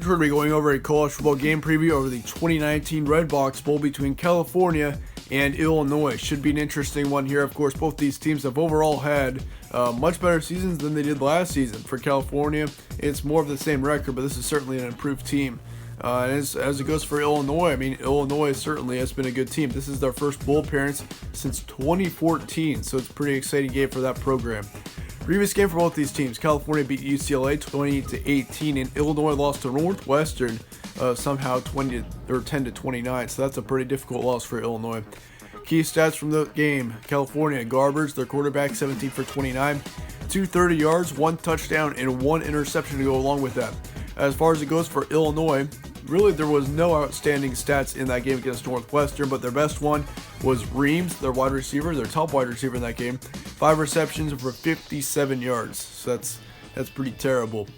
We're going to be going over a college football game preview over the 2019 Redbox Bowl between California and Illinois. Should be an interesting one here. Of course, both these teams have overall had much better seasons than they did last season. For California, it's more of the same record, but this is certainly an improved team. And as it goes for Illinois, I mean, Illinois certainly has been a good team. This is their first bowl appearance since 2014, so it's a pretty exciting game for that program. Previous game for both these teams, California beat UCLA 20-18, and Illinois lost to Northwestern somehow 10-29. So that's a pretty difficult loss for Illinois. Key stats from the game: California garbage, their quarterback 17 for 29, 230 yards, 1 touchdown, and 1 interception to go along with that. As far as it goes for Illinois, really there was no outstanding stats in that game against Northwestern, but their best one was Reams, their wide receiver, their top wide receiver in that game. 5 receptions for 57 yards. So that's pretty terrible.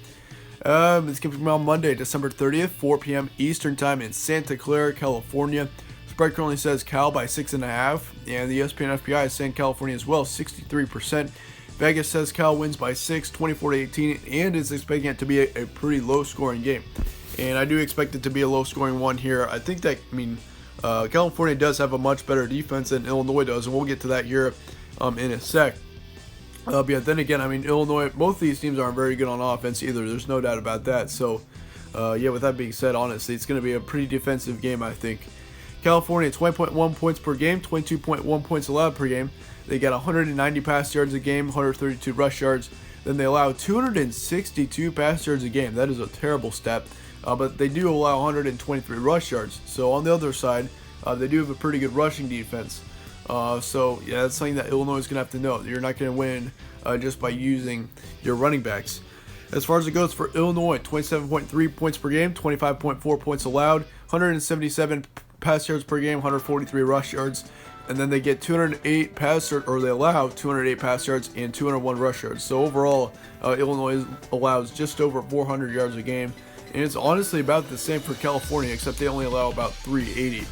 This game from on Monday, December 30th, 4 p.m. Eastern Time in Santa Clara, California. Spread currently says Cal by 6.5, and the ESPN FPI is saying California as well, 63%. Vegas says Cal wins by 6, 24-18, and is expecting it to be a pretty low-scoring game. And I do expect it to be a low-scoring one here. I think that, California does have a much better defense than Illinois does, and we'll get to that here in a sec. But yeah, then again, Illinois, both these teams aren't very good on offense either. There's no doubt about that. So, with that being said, honestly, it's going to be a pretty defensive game, I think. California, 20.1 points per game, 22.1 points allowed per game. They got 190 pass yards a game, 132 rush yards. Then they allow 262 pass yards a game. That is a terrible stat. But they do allow 123 rush yards. So on the other side, they do have a pretty good rushing defense. That's something that Illinois is going to have to know. You're not going to win just by using your running backs. As far as it goes for Illinois, 27.3 points per game, 25.4 points allowed, 177 pass yards per game, 143 rush yards. And then they get 208 pass yards, or they allow 208 pass yards and 201 rush yards. So overall, Illinois allows just over 400 yards a game. And it's honestly about the same for California, except they only allow about 380.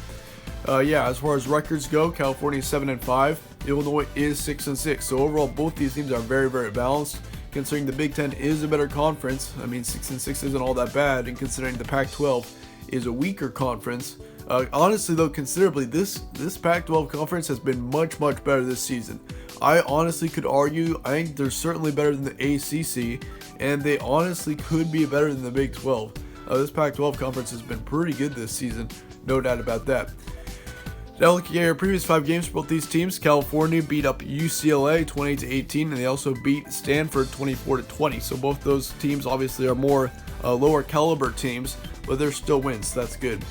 As far as records go, California is 7-5, Illinois is 6-6. So overall, both these teams are very, very balanced. Considering the Big Ten is a better conference, 6-6 isn't all that bad. And considering the Pac-12 is a weaker conference, honestly though, considerably, this Pac-12 conference has been much, much better this season. I honestly could argue, I think they're certainly better than the ACC, and they honestly could be better than the Big 12. This Pac-12 conference has been pretty good this season, no doubt about that. Now looking at your previous 5 games for both these teams, California beat up UCLA 28-18, and they also beat Stanford 24-20. So both those teams obviously are more lower caliber teams, but they're still wins, so that's good.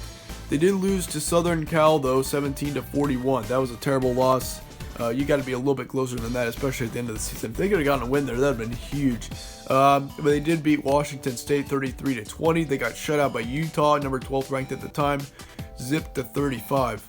They did lose to Southern Cal though, 17-41. That was a terrible loss. You got to be a little bit closer than that, especially at the end of the season. If they could have gotten a win there, that would have been huge. But they did beat Washington State 33-20. They got shut out by Utah, number 12th ranked at the time, zipped to 35.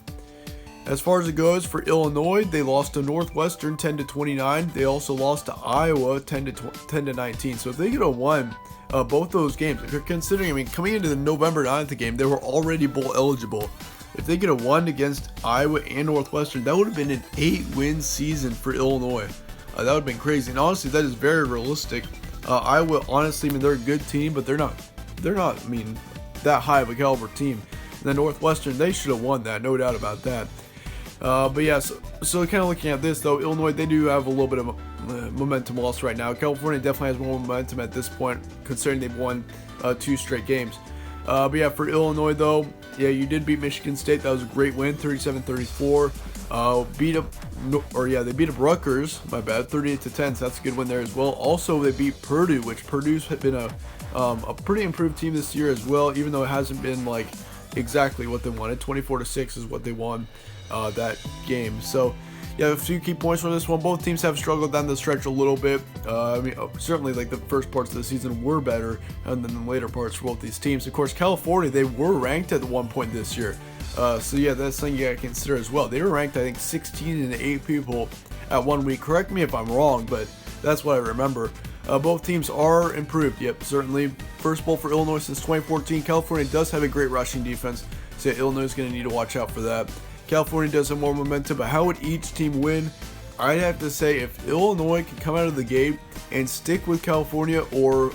As far as it goes for Illinois, they lost to Northwestern 10-29. They also lost to Iowa 10-19. So if they could have won both those games, if you're considering, coming into the November 9th game, they were already bowl eligible. If they could have won against Iowa and Northwestern, that would have been an 8-win season for Illinois. That would have been crazy. And honestly, that is very realistic. Iowa, honestly, they're a good team, but they're not that high of a caliber team. And then Northwestern, they should have won that, no doubt about that. So kind of looking at this though, Illinois, they do have a little bit of momentum loss right now. California definitely has more momentum at this point, considering they've won 2 straight games. For Illinois though, you did beat Michigan State. That was a great win, 37-34. They beat up Rutgers, my bad, 38-10. So that's a good win there as well. Also, they beat Purdue, which Purdue's been a pretty improved team this year as well, even though it hasn't been exactly what they wanted. 24-6 is what they won that game. So a few key points from this one. Both teams have struggled down the stretch a little bit. Certainly the first parts of the season were better than the later parts for both these teams. Of course, California, they were ranked at one point this year. That's something you gotta consider as well. They were ranked, I think, 16 and 8 people at 1 week. Correct me if I'm wrong, but that's what I remember. Both teams are improved. Yep, certainly. First bowl for Illinois since 2014. California does have a great rushing defense, so Illinois is going to need to watch out for that. California does have more momentum, but how would each team win? I'd have to say if Illinois can come out of the gate and stick with California, or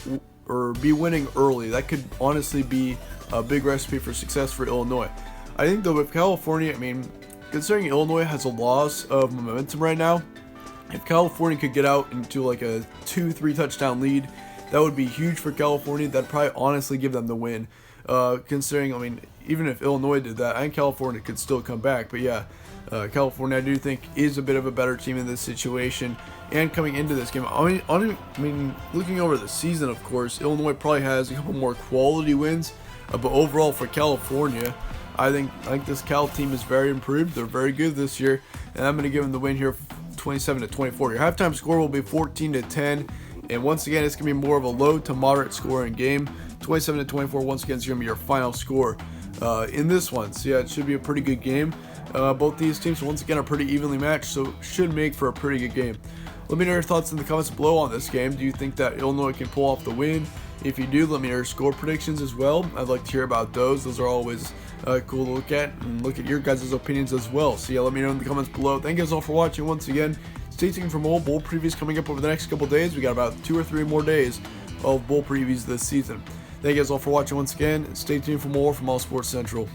or be winning early. That could honestly be a big recipe for success for Illinois. I think though with California, I mean, considering Illinois has a loss of momentum right now, if California could get out into like a 2-3 touchdown lead, that would be huge for California. That'd probably honestly give them the win. Considering, I mean, even if Illinois did that, I think California could still come back. But yeah, California I do think is a bit of a better team in this situation. And coming into this game, I mean, looking over the season, of course, Illinois probably has a couple more quality wins. But overall for California, I think this Cal team is very improved. They're very good this year, and I'm going to give them the win here, 27-24. Your halftime score will be 14-10, and once again, it's going to be more of a low to moderate scoring game. 27-24 once again is going to be your final score in this one. So yeah, it should be a pretty good game. Both these teams once again are pretty evenly matched, so should make for a pretty good game. Let me know your thoughts in the comments below on this game. Do you think that Illinois can pull off the win? If you do, let me know your score predictions as well. I'd like to hear about those. Those are always cool to look at, and look at your guys' opinions as well. So yeah, let me know in the comments below. Thank you guys all for watching once again. Stay tuned for more bowl previews coming up over the next couple days. We got about 2 or 3 more days of bowl previews this season. Thank you guys all for watching once again. Stay tuned for more from All Sports Central.